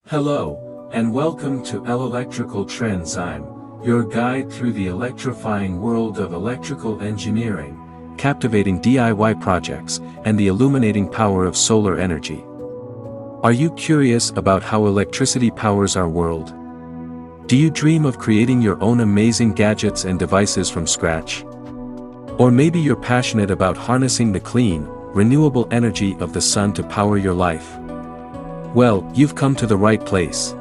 Hello, and welcome to Elelectrical Trends. I'm your guide through the electrifying world of electrical engineering, captivating DIY projects, and the illuminating power of solar energy. Are you curious about how electricity powers our world? Do you dream of creating your own amazing gadgets and devices from scratch? Or maybe you're passionate about harnessing the clean, renewable energy of the sun to power your life? Well, you've come to the right place.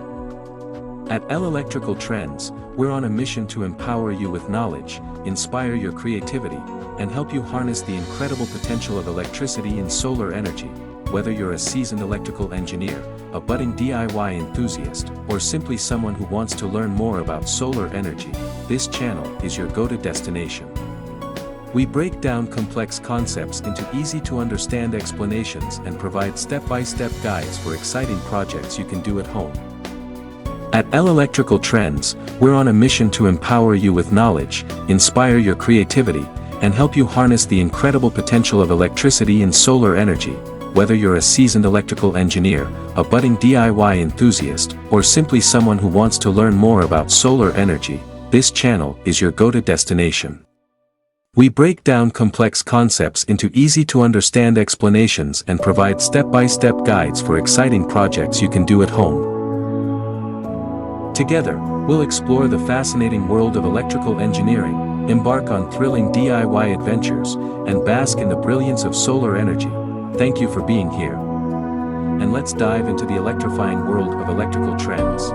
At Elelectrical Trends, we're on a mission to empower you with knowledge, inspire your creativity, and help you harness the incredible potential of electricity and solar energy. Whether you're a seasoned electrical engineer, a budding DIY enthusiast, or simply someone who wants to learn more about solar energy, this channel is your go-to destination. We break down complex concepts into easy-to-understand explanations and provide step-by-step guides for exciting projects you can do at home. At Elelectrical Trends, we're on a mission to empower you with knowledge, inspire your creativity, and help you harness the incredible potential of electricity and solar energy. Whether you're a seasoned electrical engineer, a budding DIY enthusiast, or simply someone who wants to learn more about solar energy, this channel is your go-to destination. We break down complex concepts into easy-to-understand explanations and provide step-by-step guides for exciting projects you can do at home. Together, we'll explore the fascinating world of electrical engineering, embark on thrilling DIY adventures, and bask in the brilliance of solar energy. Thank you for being here. And let's dive into the electrifying world of electrical trends.